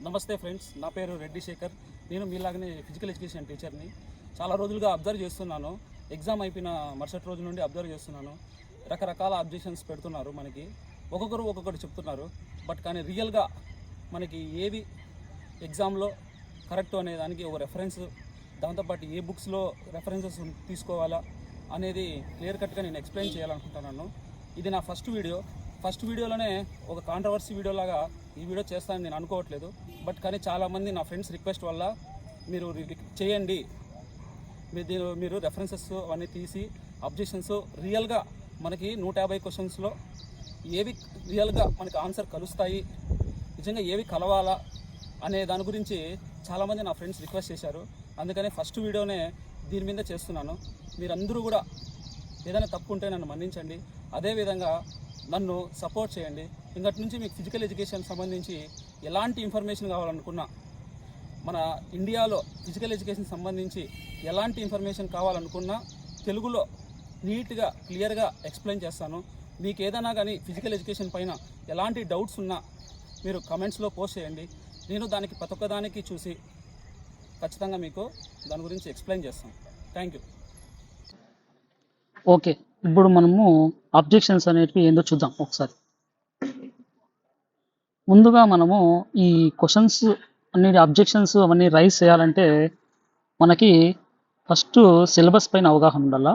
నమస్తే ఫ్రెండ్స్, నా పేరు రెడ్డి శేఖర్. నేను మీలాగనే ఫిజికల్ ఎడ్యుకేషన్ టీచర్ని. చాలా రోజులుగా అబ్జర్వ్ చేస్తున్నాను. ఎగ్జామ్ అయిపోయిన మరుసటి రోజు నుండి అబ్జర్వ్ చేస్తున్నాను. రకరకాల అబ్జెక్షన్స్ పెడుతున్నారు. మనకి ఒక్కొక్కరు ఒక్కొక్కటి చెప్తున్నారు. బట్ కానీ రియల్గా మనకి ఏవి ఎగ్జామ్లో కరెక్ట్ అనే దానికి ఒక రెఫరెన్స్, దాంతోపాటు ఏ బుక్స్లో రెఫరెన్సెస్ తీసుకోవాలా అనేది క్లియర్ కట్గా నేను ఎక్స్ప్లెయిన్ చేయాలనుకుంటున్నాను. ఇది నా ఫస్ట్ వీడియోలోనే ఒక కాంట్రవర్సీ వీడియోలాగా ఈ వీడియో చేస్తానని నేను అనుకోవట్లేదు. బట్ కానీ చాలామంది నా ఫ్రెండ్స్ రిక్వెస్ట్ వల్ల మీరు చేయండి, మీరు రెఫరెన్సెస్ అవన్నీ తీసి అబ్జెక్షన్స్ రియల్గా మనకి 150 క్వశ్చన్స్లో ఏవి రియల్గా మనకి ఆన్సర్ కలుస్తాయి, నిజంగా ఏవి కలవాలా అనే దాని గురించి చాలామంది నా ఫ్రెండ్స్ రిక్వెస్ట్ చేశారు. అందుకనే ఫస్ట్ వీడియోనే దీని మీద చేస్తున్నాను. మీరందరూ కూడా ఏదైనా తప్పు ఉంటే నన్ను మన్నించండి. అదేవిధంగా నన్ను సపోర్ట్ చేయండి. ఇంకటి నుంచి మీకు ఫిజికల్ ఎడ్యుకేషన్ సంబంధించి ఎలాంటి ఇన్ఫర్మేషన్ కావాలనుకున్నా, మన ఇండియాలో ఫిజికల్ ఎడ్యుకేషన్ సంబంధించి ఎలాంటి ఇన్ఫర్మేషన్ కావాలనుకున్నా తెలుగులో నీట్గా క్లియర్గా ఎక్స్ప్లెయిన్ చేస్తాను. మీకు ఏదైనా కానీ ఫిజికల్ ఎడ్యుకేషన్ పైన ఎలాంటి డౌట్స్ ఉన్నా మీరు కమెంట్స్లో పోస్ట్ చేయండి. నేను దానికి ప్రతి ఒక్కదానికి చూసి ఖచ్చితంగా మీకు దాని గురించి ఎక్స్ప్లెయిన్ చేస్తాను. Thank you. ఓకే, ఇప్పుడు మనము అబ్జెక్షన్స్ అనేటివి ఏందో చూద్దాం ఒకసారి. ముందుగా మనము ఈ క్వశ్చన్స్ అన్ని అబ్జెక్షన్స్ అవన్నీ రైజ్ చేయాలంటే మనకి ఫస్ట్ సిలబస్ పైన అవగాహన ఉండాలా.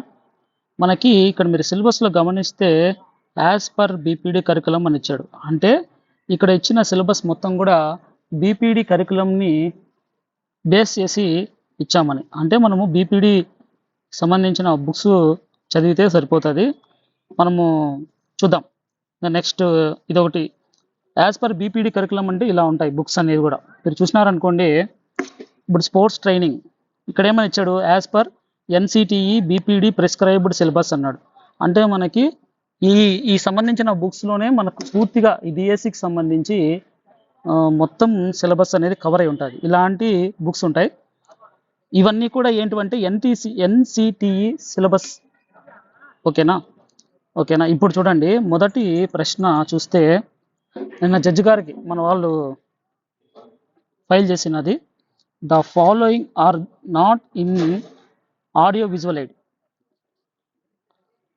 మనకి ఇక్కడ మీరు సిలబస్లో గమనిస్తే యాజ్ పర్ బీపీడీ కరికులం అని ఇచ్చాడు. అంటే ఇక్కడ ఇచ్చిన సిలబస్ మొత్తం కూడా బీపీడీ కరికులంని బేస్ చేసి ఇచ్చామని. అంటే మనము బీపీడీ సంబంధించిన బుక్స్ చదివితే సరిపోతుంది. మనము చూద్దాం. నెక్స్ట్ ఇదొకటి, యాజ్ పర్ బీపీడీ కరికులం అంటే ఇలా ఉంటాయి బుక్స్ అనేది కూడా. మీరు చూసినారనుకోండి, ఇప్పుడు స్పోర్ట్స్ ట్రైనింగ్ ఇక్కడ ఏమని ఇచ్చాడు, as per NCTE BPD prescribed syllabus అన్నాడు. అంటే మనకి ఈ సంబంధించిన బుక్స్లోనే మనకు పూర్తిగా ఈ డిఎస్సికి సంబంధించి మొత్తం సిలబస్ అనేది కవర్ అయి ఉంటుంది. ఇలాంటి బుక్స్ ఉంటాయి. ఇవన్నీ కూడా ఏంటివంటే ఎన్సిటిఈ సిలబస్. ఓకేనా. ఇప్పుడు చూడండి, మొదటి ప్రశ్న చూస్తే నిన్న జడ్జి గారికి మన వాళ్ళు ఫైల్ చేసినది, the following are not in audio visual aid.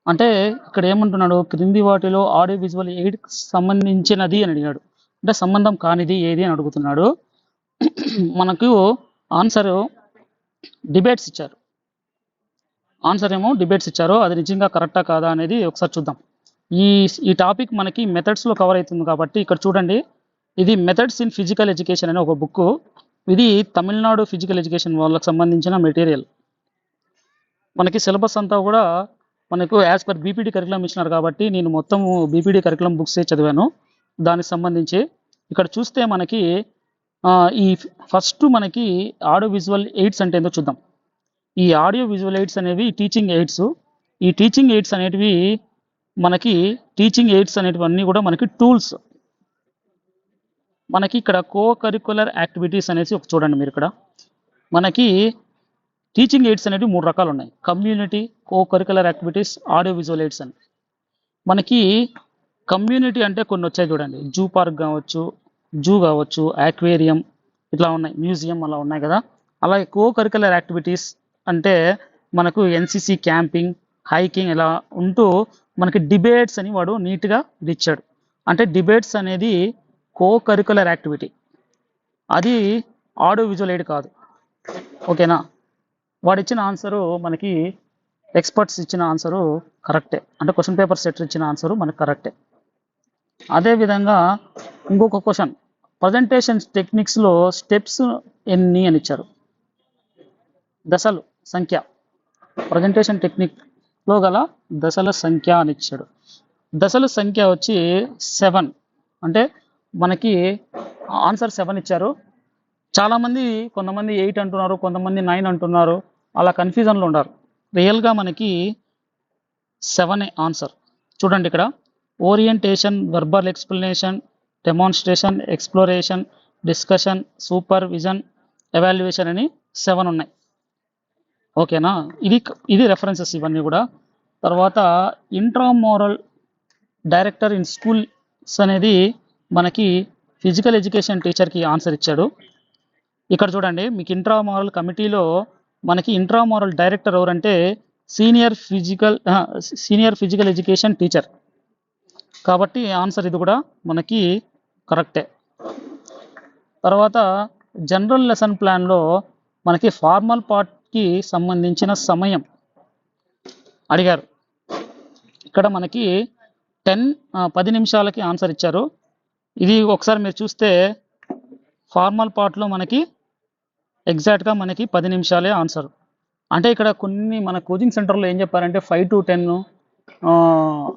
అంటే ఇక్కడ ఏమంటున్నాడు, క్రింది వాటిలో ఆడియో విజువల్ ఎయిడ్ సంబంధించినది అని అడిగాడు. అంటే సంబంధం కానిది ఏది అని అడుగుతున్నాడు. మనకు ఆన్సర్ డిబేట్స్ ఇచ్చారు. అది నిజంగా కరెక్టా కాదా అనేది ఒకసారి చూద్దాం. ఈ టాపిక్ మనకి మెథడ్స్లో కవర్ అవుతుంది కాబట్టి ఇక్కడ చూడండి, ఇది మెథడ్స్ ఇన్ ఫిజికల్ ఎడ్యుకేషన్ అనే ఒక బుక్. ఇది తమిళనాడు ఫిజికల్ ఎడ్యుకేషన్ వాళ్ళకి సంబంధించిన మెటీరియల్. మనకి సిలబస్ అంతా కూడా మనకు యాజ్ పర్ బీపీడీ కరికులం ఇచ్చినారు కాబట్టి నేను మొత్తం బీపీడీ కరికులం బుక్సే చదివాను. దానికి సంబంధించి ఇక్కడ చూస్తే మనకి ఈ ఫస్ట్ మనకి ఆడియో విజువల్ ఎయిడ్స్ అంటే ఏందో చూద్దాం. ఈ ఆడియో విజువల్ ఎయిడ్స్ అనేవి టీచింగ్ ఎయిడ్స్. ఈ టీచింగ్ ఎయిడ్స్ అనేటివి అన్నీ కూడా మనకి టూల్స్. మనకి ఇక్కడ కో కరికులర్ యాక్టివిటీస్ అనేసి ఒక చూడండి. మీరు ఇక్కడ మనకి టీచింగ్ ఎయిడ్స్ అనేవి 3 రకాలు ఉన్నాయి. Community, co curricular activities, audio visual AIDS అని. మనకి కమ్యూనిటీ అంటే కొన్ని వచ్చాయి చూడండి, జూ పార్క్ కావచ్చు, యాక్వేరియం ఇట్లా ఉన్నాయి, మ్యూజియం అలా ఉన్నాయి కదా. అలాగే కో కరికులర్ యాక్టివిటీస్ అంటే మనకు ఎన్సిసి క్యాంపింగ్, హైకింగ్ ఇలా ఉంటూ మనకి డిబేట్స్ అని వాడు నీట్గా ఇచ్చాడు. అంటే డిబేట్స్ అనేది కో కరికులర్ యాక్టివిటీ, అది ఆడియో విజువల్ ఎయిడ్ కాదు. ఓకేనా. వాడు ఇచ్చిన ఆన్సరు మనకి ఎక్స్పర్ట్స్ ఇచ్చిన ఆన్సరు కరెక్టే. అంటే క్వశ్చన్ పేపర్ సెట్ ఇచ్చిన ఆన్సరు మనకు కరెక్టే. అదేవిధంగా ఇంకొక క్వశ్చన్, ప్రజెంటేషన్ టెక్నిక్స్లో స్టెప్స్ ఎన్ని అని ఇచ్చారు. దశలు సంఖ్య, ప్రజెంటేషన్ టెక్నిక్లో గల దశల సంఖ్య అని ఇచ్చాడు. దశల సంఖ్య వచ్చి 7. అంటే మనకి ఆన్సర్ 7 ఇచ్చారు. చాలామంది కొంతమంది 8 అంటున్నారు, కొంతమంది 9 అంటున్నారు. అలా కన్ఫ్యూజన్లో ఉన్నారు. రియల్గా మనకి 7 ఆన్సర్. చూడండి ఇక్కడ orientation, verbal explanation, demonstration, exploration, discussion, supervision, evaluation అని 7 ఉన్నాయి. ఓకేనా. ఇది రెఫరెన్సెస్ ఇవన్నీ కూడా. తర్వాత ఇంట్రామోరల్ డైరెక్టర్ ఇన్ స్కూల్స్ అనేది మనకి ఫిజికల్ ఎడ్యుకేషన్ టీచర్కి ఆన్సర్ ఇచ్చాడు. ఇక్కడ చూడండి, మీకు ఇంట్రామోరల్ కమిటీలో మనకి ఇంట్రామోరల్ డైరెక్టర్ ఎవరంటే సీనియర్ ఫిజికల్ ఎడ్యుకేషన్ టీచర్. కాబట్టి ఆన్సర్ ఇది కూడా మనకి కరెక్టే. తర్వాత జనరల్ లెసన్ ప్లాన్లో మనకి ఫార్మల్ పార్ట్కి సంబంధించిన సమయం అడిగారు. ఇక్కడ మనకి 10 నిమిషాలకి ఆన్సర్ ఇచ్చారు. ఇది ఒకసారి మీరు చూస్తే ఫార్మల్ పార్ట్లో మనకి ఎగ్జాక్ట్గా మనకి 10 నిమిషాలే ఆన్సర్. అంటే ఇక్కడ కొన్ని మన కోచింగ్ సెంటర్లో ఏం చెప్పారంటే 5 to 10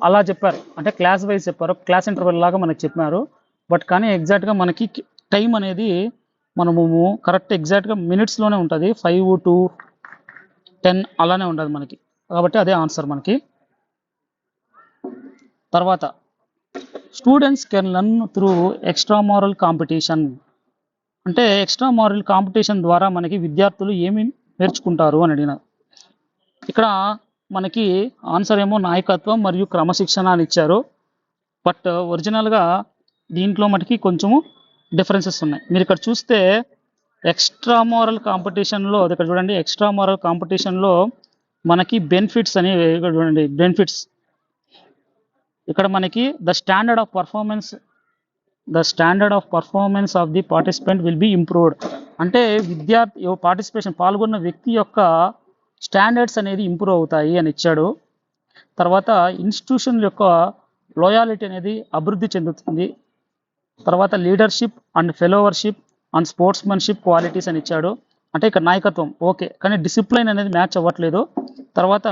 అలా చెప్పారు, అంటే క్లాస్ వైజ్ చెప్పారు, క్లాస్ ఇంటర్వెల్ లాగా మనకి చెప్పారు. బట్ కానీ ఎగ్జాక్ట్గా మనకి టైం అనేది మనము కరెక్ట్ ఎగ్జాక్ట్గా మినిట్స్లోనే ఉంటుంది, 5 to 10 అలానే ఉంటుంది మనకి. కాబట్టి అదే ఆన్సర్ మనకి. తర్వాత students can learn through extra moral competition. అంటే ఎక్స్ట్రా మారల్ కాంపిటీషన్ ద్వారా మనకి విద్యార్థులు ఏమి నేర్చుకుంటారు అని అడిగినారు. ఇక్కడ మనకి ఆన్సర్ ఏమో నాయకత్వం మరియు క్రమశిక్షణ అని ఇచ్చారు. బట్ ఒరిజినల్గా దీంట్లో మనకి కొంచెము డిఫరెన్సెస్ ఉన్నాయి. మీరు ఇక్కడ చూస్తే ఎక్స్ట్రా మారల్ కాంపిటీషన్లో, ఇక్కడ చూడండి, ఎక్స్ట్రా మారల్ కాంపిటీషన్లో మనకి బెనిఫిట్స్ అని ఇక్కడ చూడండి, బెనిఫిట్స్ ఇక్కడ మనకి the standard of performance of the participant will be improved. అంటే విద్యార్థి పార్టిసిపేషన్ పాల్గొన్న వ్యక్తి యొక్క స్టాండర్డ్స్ అనేది ఇంప్రూవ్ అవుతాయి అని ఇచ్చాడు. తర్వాత ఇన్స్టిట్యూషన్ యొక్క లాయాలిటీ అనేది అభివృద్ధి చెందుతుంది. తర్వాత leadership and followership and sportsmanship qualities అని ఇచ్చాడు. అంటే ఇక్కడ నాయకత్వం ఓకే, కానీ డిసిప్లైన్ అనేది మ్యాచ్ అవ్వట్లేదు. తర్వాత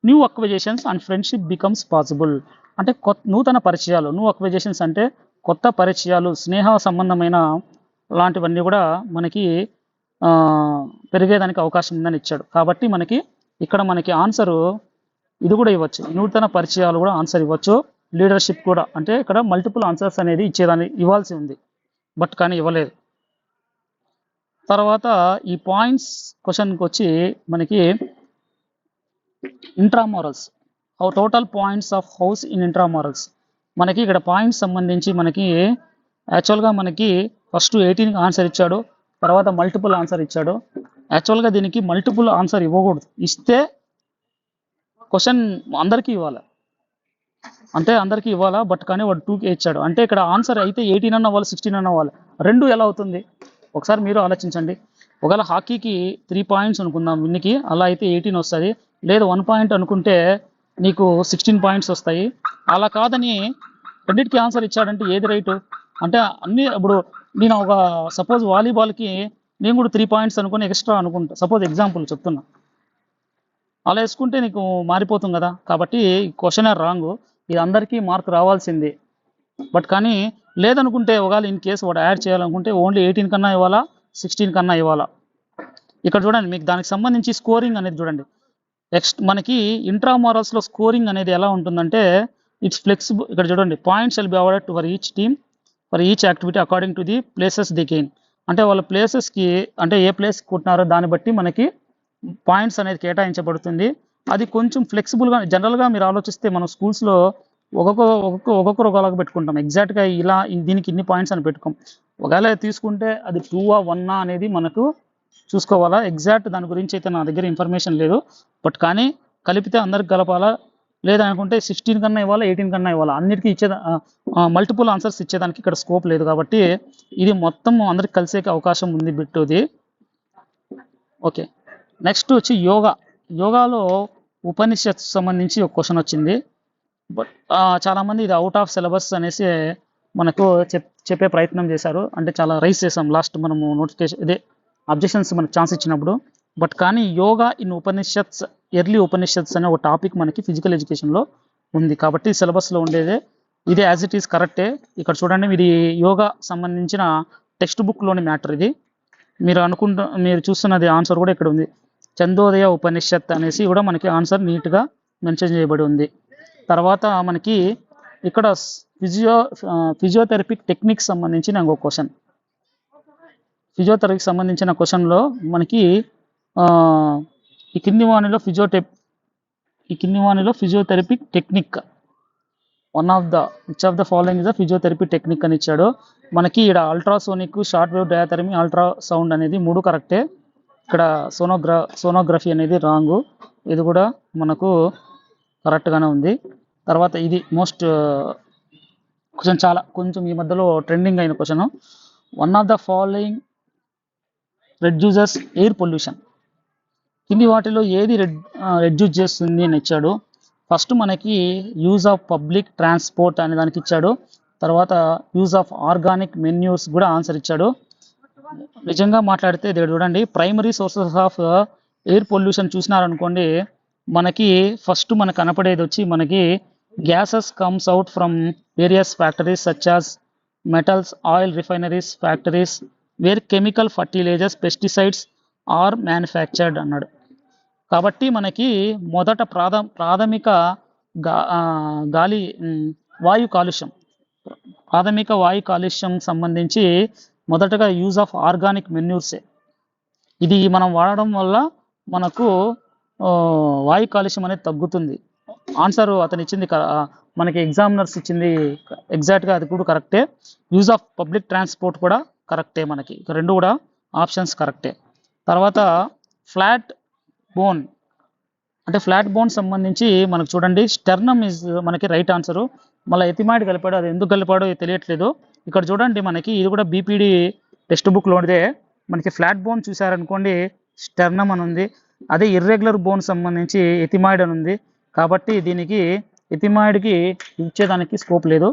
new acquisitions and friendship becomes possible. అంటే నూతన పరిచయాలు, న్యూ అక్విజిషన్స్ అంటే కొత్త పరిచయాలు, స్నేహ సంబంధమైన లాంటివన్నీ కూడా మనకి పెరిగేదానికి అవకాశం ఉందని ఇచ్చాడు. కాబట్టి మనకి ఇక్కడ మనకి ఆన్సరు ఇది కూడా ఇవ్వచ్చు, నూతన పరిచయాలు కూడా ఆన్సర్ ఇవ్వచ్చు. లీడర్షిప్ కూడా, అంటే ఇక్కడ మల్టిపుల్ ఆన్సర్స్ అనేది ఇవ్వాల్సి ఉంది, బట్ కానీ ఇవ్వలేదు. తర్వాత ఈ పాయింట్స్ క్వశ్చన్కి వచ్చి మనకి intramurals, total points of house in intramurals. మనకి ఇక్కడ పాయింట్స్ సంబంధించి మనకి యాక్చువల్గా మనకి ఫస్ట్ 18కి ఆన్సర్ ఇచ్చాడు, తర్వాత మల్టిపుల్ ఆన్సర్ ఇచ్చాడు. యాక్చువల్గా దీనికి మల్టిపుల్ ఆన్సర్ ఇవ్వకూడదు, ఇస్తే క్వశ్చన్ అందరికీ ఇవ్వాలి, అంటే అందరికీ ఇవ్వాలా. బట్ కానీ వాడు 2కి ఇచ్చాడు, అంటే ఇక్కడ ఆన్సర్ అయితే 18 అన్న అవ్వాలి, 16 అన్న అవ్వాలి. రెండు ఎలా అవుతుంది ఒకసారి మీరు ఆలోచించండి. ఒకవేళ హాకీకి 3 పాయింట్స్ అనుకుందాం విన్నికి, అలా అయితే 18 వస్తుంది. లేదు 1 పాయింట్ అనుకుంటే నీకు 16 పాయింట్స్ వస్తాయి. అలా కాదని రెండింటికి ఆన్సర్ ఇచ్చాడంటే ఏది రైటు? అంటే అన్ని ఇప్పుడు నేను ఒక సపోజ్ వాలీబాల్కి నేను కూడా 3 పాయింట్స్ అనుకుని ఎక్స్ట్రా అనుకుంటా, సపోజ్ ఎగ్జాంపుల్ చెప్తున్నా, అలా వేసుకుంటే నీకు మారిపోతుంది కదా. కాబట్టి క్వశ్చన్ రాంగ్, ఇది అందరికీ మార్క్ రావాల్సిందే. బట్ కానీ లేదనుకుంటే ఒకవేళ ఇన్ కేసు వాడు యాడ్ చేయాలనుకుంటే ఓన్లీ 18 కన్నా ఇవ్వాలా, 16 కన్నా ఇవ్వాలా. ఇక్కడ చూడండి, మీకు దానికి సంబంధించి స్కోరింగ్ అనేది చూడండి. మనకి ఇంట్రామోరల్స్లో స్కోరింగ్ అనేది ఎలా ఉంటుందంటే ఇట్స్ ఫ్లెక్సిబుల్. ఇక్కడ చూడండి, points will be awarded for each team for each activity according to the places the gain. అంటే వాళ్ళ ప్లేసెస్కి, అంటే ఏ ప్లేస్ కొట్టినారో దాన్ని బట్టి మనకి పాయింట్స్ అనేది కేటాయించబడుతుంది. అది కొంచెం ఫ్లెక్సిబుల్గా, జనరల్గా మీరు ఆలోచిస్తే మనం స్కూల్స్లో ఒక్కొక్కరు ఒకలాగా పెట్టుకుంటాం, ఎగ్జాక్ట్గా ఇలా దీనికి ఇన్ని పాయింట్స్ అని పెట్టుకోం. ఒకవేళ తీసుకుంటే అది 2 1 అనేది మనకు చూసుకోవాలా. ఎగ్జాక్ట్ దాని గురించి అయితే నా దగ్గర ఇన్ఫర్మేషన్ లేదు, బట్ కానీ కలిపితే అందరికి కలపాలా, లేదనుకుంటే 16 కన్నా ఇవ్వాలా, 18 కన్నా ఇవ్వాలా. అన్నిటికీ మల్టిపుల్ ఆన్సర్స్ ఇచ్చేదానికి ఇక్కడ స్కోప్ లేదు. కాబట్టి ఇది మొత్తం అందరికి కలిసేకి అవకాశం ఉంది బిట్టుది. ఓకే, నెక్స్ట్ వచ్చి యోగాలో ఉపనిషత్ సంబంధించి ఒక క్వశ్చన్ వచ్చింది. బట్ చాలామంది ఇది అవుట్ ఆఫ్ సిలబస్ అనేసి మనకు చెప్పే ప్రయత్నం చేశారు, అంటే చాలా రైస్ చేసాం లాస్ట్ మనము నోటిఫికేషన్ ఇదే అబ్జెక్షన్స్ మనకు ఛాన్స్ ఇచ్చినప్పుడు. బట్ కానీ యోగా ఇన్ ఉపనిషత్స్, ఎర్లీ ఉపనిషత్స్ అనే ఒక టాపిక్ మనకి ఫిజికల్ ఎడ్యుకేషన్లో ఉంది. కాబట్టి సిలబస్లో ఉండేదే ఇది, యాజ్ ఇట్ ఈస్ కరెక్టే. ఇక్కడ చూడండి, ఇది యోగా సంబంధించిన టెక్స్ట్ బుక్లోని మ్యాటర్. ఇది మీరు చూస్తున్నది ఆన్సర్ కూడా ఇక్కడ ఉంది, చందోదయ ఉపనిషత్ అనేసి కూడా మనకి ఆన్సర్ నీట్గా మెన్షన్ చేయబడి ఉంది. తర్వాత మనకి ఇక్కడ ఫిజియోథెరపీ టెక్నిక్స్ సంబంధించిన ఇంకొక క్వశ్చన్. ఫిజియోథెరపీకి సంబంధించిన క్వశ్చన్లో మనకి ఈ కింది వాణిలో physiotherapy technique which of the following is the physiotherapy technique అని ఇచ్చాడు. మనకి ఇక్కడ ultrasonic, short wave diathermy, ultra sound అనేది 3 కరెక్టే. ఇక్కడ సోనోగ్రఫీ అనేది రాంగు, ఇది కూడా మనకు కరెక్ట్గానే ఉంది. తర్వాత ఇది మోస్ట్ క్వశ్చన్, కొంచెం ఈ మధ్యలో ట్రెండింగ్ అయిన question. One of the following reduces air pollution. కింది వాటిలో ఏది రెడ్యూస్ చేస్తుంది అని ఇచ్చాడు. ఫస్ట్ మనకి యూజ్ ఆఫ్ పబ్లిక్ ట్రాన్స్పోర్ట్ అనే దానికి ఇచ్చాడు. తర్వాత యూజ్ ఆఫ్ ఆర్గానిక్ మెన్యూస్ కూడా ఆన్సర్ ఇచ్చాడు. నిజంగా మాట్లాడితే ఇక్కడ చూడండి, primary sources of air pollution చూసినారనుకోండి, మనకి ఫస్ట్ మనకు కనపడేది వచ్చి మనకి gases comes out from various factories such as metals, oil refineries, factories where chemical fertilisers, pesticides are manufactured అన్నాడు. కాబట్టి మనకి మొదట ప్రాథమిక గాలి వాయు కాలుష్యం, ప్రాథమిక వాయు కాలుష్యం సంబంధించి మొదటగా యూజ్ ఆఫ్ ఆర్గానిక్ మెన్యూర్సే. ఇది మనం వాడడం వల్ల మనకు వాయు కాలుష్యం అనేది తగ్గుతుంది. ఆన్సర్ అతను ఇచ్చింది, మనకి ఎగ్జామినర్స్ ఇచ్చింది ఎగ్జాక్ట్గా అది కూడా కరెక్టే. యూజ్ ఆఫ్ పబ్లిక్ ట్రాన్స్పోర్ట్ కూడా కరెక్టే, మనకి రెండు కూడా ఆప్షన్స్ కరెక్టే. తర్వాత ఫ్లాట్ బోన్, అంటే ఫ్లాట్ బోన్ సంబంధించి మనకు చూడండి, స్టెర్నమ్ ఇస్ మనకి రైట్ ఆన్సరు. మళ్ళీ ఎథిమాయిడ్ కలిపాడు, అది ఎందుకు కలిపాడో తెలియట్లేదు. ఇక్కడ చూడండి, మనకి ఇది కూడా బీపీడీ టెక్స్ట్ బుక్లోనిదే. మనకి ఫ్లాట్ బోన్ చూసారనుకోండి, స్టెర్నమ్ అని ఉంది. అదే ఇర్రెగ్యులర్ బోన్ సంబంధించి ఎథిమాయిడ్ అని ఉంది. కాబట్టి దీనికి ఎథిమాయిడ్కి ఇచ్చేదానికి స్కోప్ లేదు,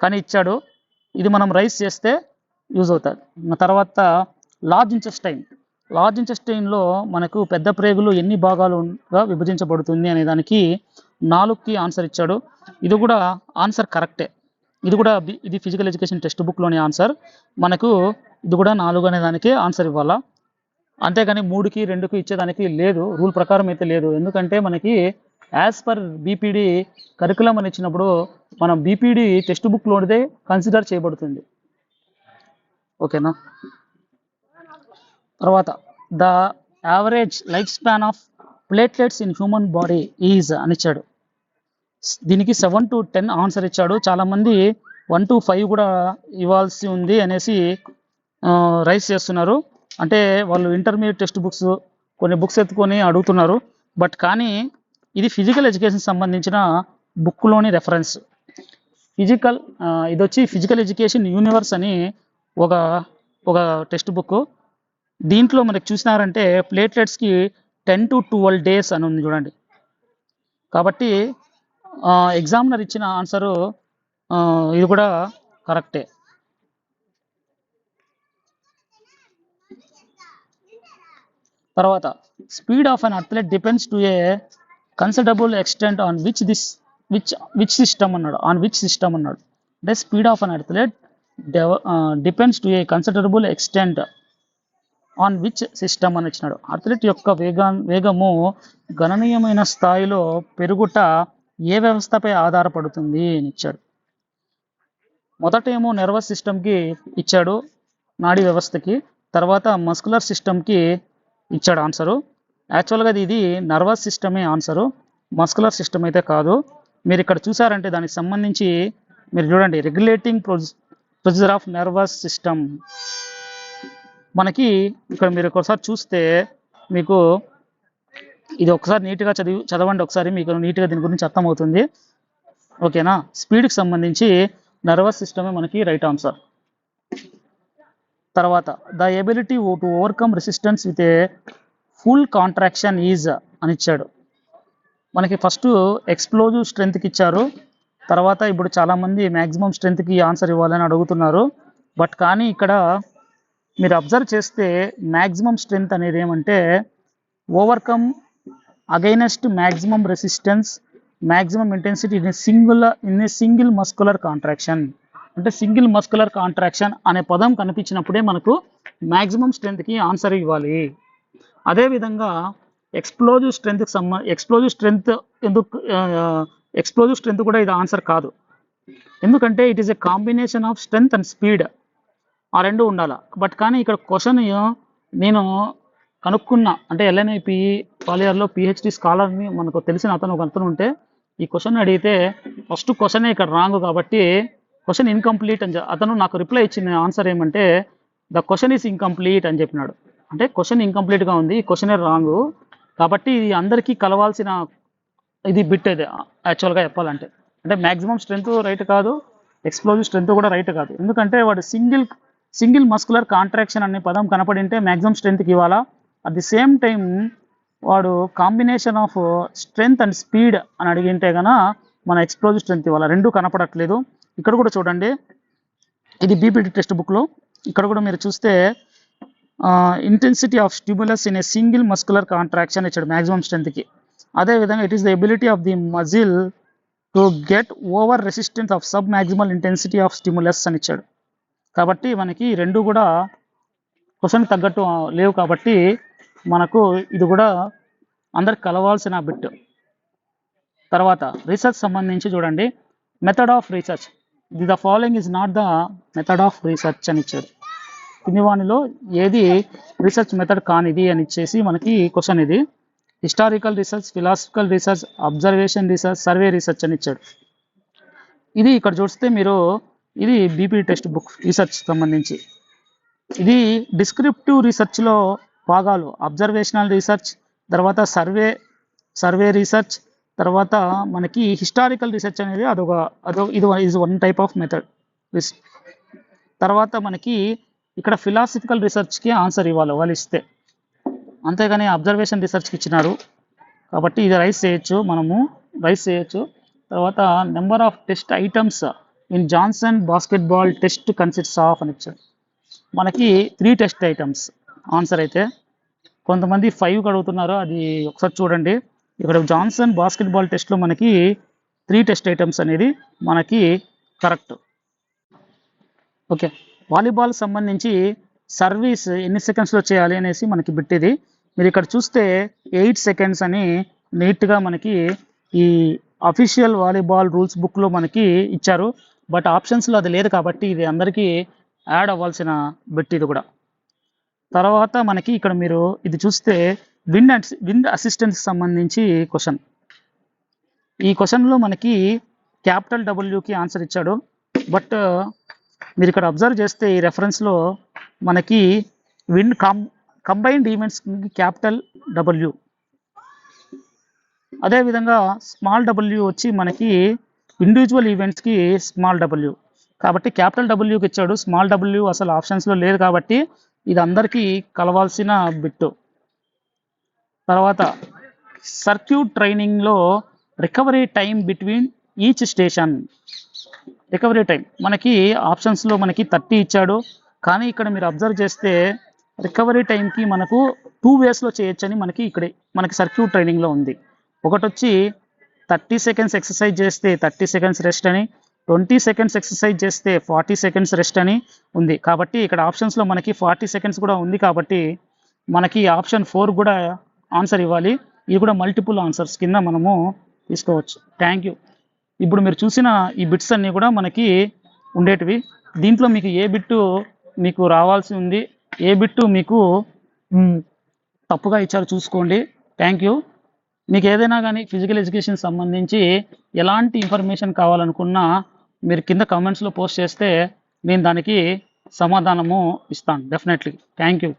కానీ ఇచ్చాడు. ఇది మనం రైస్ చేస్తే యూజ్ అవుతుంది. తర్వాత లార్జ్ ఇంటెస్టైన్లో మనకు పెద్ద ప్రేగులు ఎన్ని భాగాలుగా విభజించబడుతుంది అనే దానికి 4కి ఆన్సర్ ఇచ్చాడు. ఇది కూడా ఆన్సర్ కరెక్టే. ఇది ఫిజికల్ ఎడ్యుకేషన్ టెక్స్ట్ బుక్లోని ఆన్సర్. మనకు ఇది కూడా 4 అనే దానికి ఆన్సర్ ఇవ్వాలా, అంతేగాని 3కి 2కి ఇచ్చేదానికి లేదు, రూల్ ప్రకారం అయితే లేదు. ఎందుకంటే మనకి యాజ్ పర్ బీపీడీ కరికులం అని ఇచ్చినప్పుడు మనం బీపీడీ టెక్స్ట్ బుక్లోనిదే కన్సిడర్ చేయబడుతుంది. ఓకేనా. తర్వాత the average life span of platelets in human body is అని ఇచ్చాడు. దీనికి 7 to 10 ఆన్సర్ ఇచ్చాడు. చాలామంది 1 to 5 కూడా ఇవ్వాల్సి ఉంది అనేసి రైస్ చేస్తున్నారు. అంటే వాళ్ళు ఇంటర్మీడియట్ టెక్స్ట్ బుక్స్ కొన్ని బుక్స్ ఎత్తుకొని అడుగుతున్నారు. బట్ కానీ ఇది ఫిజికల్ ఎడ్యుకేషన్ సంబంధించిన బుక్లోని రెఫరెన్స్. ఇది వచ్చి ఫిజికల్ ఎడ్యుకేషన్ యూనివర్స్ అని ఒక టెక్స్ట్ బుక్. దీంట్లో మనకి చూసినారంటే ప్లేట్లెట్స్కి 10 to 12 days అని ఉంది చూడండి. కాబట్టి ఎగ్జామినర్ ఇచ్చిన ఆన్సరు ఇది కూడా కరెక్టే. తర్వాత speed of an athlete depends to A considerable extent on which system అన్నాడు. అంటే speed of an athlete depends to A considerable extent on which system అని ఇచ్చినాడు. అథ్లెట్ యొక్క వేగము గణనీయమైన స్థాయిలో పెరుగుట ఏ వ్యవస్థపై ఆధారపడుతుంది అని ఇచ్చాడు. మొదటేమో నర్వస్ సిస్టమ్కి ఇచ్చాడు, నాడీ వ్యవస్థకి. తర్వాత మస్కులర్ సిస్టమ్కి ఇచ్చాడు ఆన్సరు. యాక్చువల్గా ఇది నర్వస్ సిస్టమే ఆన్సరు, మస్కులర్ సిస్టమ్ అయితే కాదు. మీరు ఇక్కడ చూసారంటే దానికి సంబంధించి మీరు చూడండి, regulating procedure of nervous system. మనకి ఇక్కడ మీరు ఒకసారి చూస్తే మీకు ఇది ఒకసారి నీట్గా చదవండి, ఒకసారి మీకు నీట్గా దీని గురించి అర్థమవుతుంది. ఓకేనా. స్పీడ్కి సంబంధించి నర్వస్ సిస్టమే మనకి రైట్ ఆన్సర్. తర్వాత the ability to overcome resistance with a full contraction is అని ఇచ్చాడు. మనకి ఫస్ట్ ఎక్స్ప్లోజివ్ స్ట్రెంత్కి ఇచ్చారు. తర్వాత ఇప్పుడు చాలామంది మ్యాక్సిమం స్ట్రెంత్కి ఆన్సర్ ఇవ్వాలని అడుగుతున్నారు. బట్ కానీ ఇక్కడ మీరు అబ్జర్వ్ చేస్తే మ్యాక్సిమం స్ట్రెంత్ అనేది ఏమంటే overcome against maximum resistance maximum intensity in a single muscular contraction. అంటే సింగిల్ మస్కులర్ కాంట్రాక్షన్ అనే పదం కనిపించినప్పుడే మనకు మ్యాక్సిమం స్ట్రెంత్కి ఆన్సర్ ఇవ్వాలి. అదేవిధంగా ఎక్స్ప్లోజివ్ స్ట్రెంత్ కూడా ఇది ఆన్సర్ కాదు. ఎందుకంటే it is a combination of strength and speed, ఆ రెండు ఉండాలి. బట్ కానీ ఇక్కడ క్వశ్చన్ నేను కనుక్కున్నా, అంటే ఎల్ఎన్ఐపి పాలియర్లో పిహెచ్డి స్కాలర్ని మనకు తెలిసిన ఒక అతను ఉంటే ఈ క్వశ్చన్ అడిగితే ఫస్ట్ క్వశ్చన్ ఇక్కడ రాంగ్ కాబట్టి క్వశ్చన్ ఇన్కంప్లీట్ అని అతను నాకు రిప్లై ఇచ్చిన ఆన్సర్ ఏమంటే ద క్వశ్చన్ ఈస్ ఇన్కంప్లీట్ అని చెప్పినాడు. అంటే క్వశ్చన్ ఇన్కంప్లీట్గా ఉంది, ఈ క్వశ్చనే రాంగ్ కాబట్టి ఇది అందరికీ కలవాల్సిన ఇది బిట్ ఇది యాక్చువల్గా చెప్పాలంటే. అంటే మ్యాక్సిమం స్ట్రెంత్ రైట్ కాదు, ఎక్స్ప్లోజివ్ స్ట్రెంత్ కూడా రైట్ కాదు. ఎందుకంటే వాడు సింగిల్ మస్కులర్ కాంట్రాక్షన్ అనే పదం కనపడింటే మ్యాక్సిమం స్ట్రెంత్కి ఇవ్వాలా. అట్ ది సేమ్ టైం వాడు combination of strength and speed అని అడిగింటే కనుక మన ఎక్స్ప్లోజివ్ స్ట్రెంత్ ఇవ్వాలి. రెండు కనపడట్లేదు. ఇక్కడ కూడా చూడండి, ఇది బీపీటీ టెక్స్ట్ బుక్లో ఇక్కడ కూడా మీరు చూస్తే intensity of stimulus in a single muscular contraction ఇచ్చాడు మ్యాక్సిమం స్ట్రెంత్కి. అదేవిధంగా it is the ability of the muscle to get over resistance of sub maximal intensity of stimulus అని ఇచ్చాడు. కాబట్టి మనకి రెండు కూడా క్వశ్చన్ తగ్గట్టు లేవు కాబట్టి మనకు ఇది కూడా అందరికి కలవాల్సిన బిట్. తర్వాత రీసెర్చ్ సంబంధించి చూడండి, method of research the following is not the method of research అని ఇచ్చాడు. కింది వానిలో ఏది రీసెర్చ్ మెథడ్ కానిది అని ఇచ్చేసి మనకి క్వశ్చన్ ఇది. Historical research, philosophical research, observation research, survey research అని ఇచ్చాడు. ఇది ఇక్కడ చూస్తే మీరు ఇది బీపీ టెక్స్ట్ బుక్ రీసెర్చ్ సంబంధించి. ఇది డిస్క్రిప్టివ్ రీసెర్చ్లో భాగాలు అబ్జర్వేషనల్ రీసెర్చ్, తర్వాత సర్వే రీసెర్చ్, తర్వాత మనకి హిస్టారికల్ రీసెర్చ్ అనేది ఇది వన్ టైప్ ఆఫ్ మెథడ్. తర్వాత మనకి ఇక్కడ ఫిలాసఫికల్ రీసెర్చ్కి ఆన్సర్ ఇవ్వాలి వాళ్ళు ఇస్తే, అంతేగాని అబ్జర్వేషన్ రీసెర్చ్కి ఇచ్చినారు కాబట్టి ఇది రైస్ చేయొచ్చు. తర్వాత number of test items in Johnson basketball test consists of అని ఇచ్చాడు. మనకి 3 టెస్ట్ ఐటమ్స్ ఆన్సర్ అయితే, కొంతమంది 5 అడుగుతున్నారు, అది ఒకసారి చూడండి. ఇక్కడ జాన్సన్ బాస్కెట్బాల్ టెస్ట్లో మనకి 3 టెస్ట్ ఐటమ్స్ అనేది మనకి కరెక్ట్. ఓకే, వాలీబాల్ సంబంధించి సర్వీస్ ఎన్ని సెకండ్స్లో చేయాలి అనేసి మనకి బిట్టిది. మీరు ఇక్కడ చూస్తే 8 సెకండ్స్ అని నీట్గా మనకి ఈ అఫీషియల్ వాలీబాల్ రూల్స్ బుక్లో మనకి ఇచ్చారు. బట్ ఆప్షన్స్లో అది లేదు కాబట్టి ఇది అందరికీ యాడ్ అవ్వాల్సిన బిట్ ఇది కూడా. తర్వాత మనకి ఇక్కడ మీరు ఇది చూస్తే విండ్ అసిస్టెన్స్ సంబంధించి క్వశ్చన్. ఈ క్వశ్చన్లో మనకి క్యాపిటల్ డబ్ల్యూకి ఆన్సర్ ఇచ్చాడు. బట్ మీరు ఇక్కడ అబ్జర్వ్ చేస్తే ఈ రెఫరెన్స్లో మనకి wind combined events capital W, అదేవిధంగా స్మాల్ డబ్ల్యూ వచ్చి మనకి ఇండివిజువల్ ఈవెంట్స్కి స్మాల్ డబ్ల్యూ. కాబట్టి క్యాపిటల్ డబ్ల్యూకి ఇచ్చాడు, స్మాల్ డబ్ల్యూ అసలు ఆప్షన్స్లో లేదు కాబట్టి ఇది అందరికీ కలవాల్సిన బిట్టు. తర్వాత సర్క్యూట్ ట్రైనింగ్లో recovery time between each station. Recovery time మనకి ఆప్షన్స్లో మనకి 30 ఇచ్చాడు, కానీ ఇక్కడ మీరు అబ్జర్వ్ చేస్తే రికవరీ టైంకి మనకు 2 వేస్లో చేయొచ్చని మనకి సర్క్యూట్ ట్రైనింగ్లో ఉంది. ఒకటి వచ్చి 30 సెకండ్స్ ఎక్సర్సైజ్ చేస్తే 30 సెకండ్స్ రెస్ట్ అని, 20 సెకండ్స్ ఎక్సర్సైజ్ చేస్తే 40 సెకండ్స్ రెస్ట్ అని ఉంది. కాబట్టి ఇక్కడ ఆప్షన్స్లో మనకి 40 సెకండ్స్ కూడా ఉంది కాబట్టి మనకి ఆప్షన్ 4 కూడా ఆన్సర్ ఇవ్వాలి. ఇది కూడా మల్టిపుల్ ఆన్సర్స్ కింద మనము తీసుకోవచ్చు. Thank you. ఇప్పుడు మీరు చూసిన ఈ బిట్స్ అన్నీ కూడా మనకి ఉండేటివి. దీంట్లో మీకు ఏ బిట్టు మీకు రావాల్సి ఉంది, ఏ బిట్టు మీకు తప్పుగా ఇచ్చారో చూసుకోండి. Thank you. మీకు ఏదైనా కానీ ఫిజికల్ ఎడ్యుకేషన్ సంబంధించి ఎలాంటి ఇన్ఫర్మేషన్ కావాలనుకున్నా మీరు కింద కామెంట్స్లో పోస్ట్ చేస్తే నేను దానికి సమాధానము ఇస్తాను డెఫినెట్లీ. Thank you.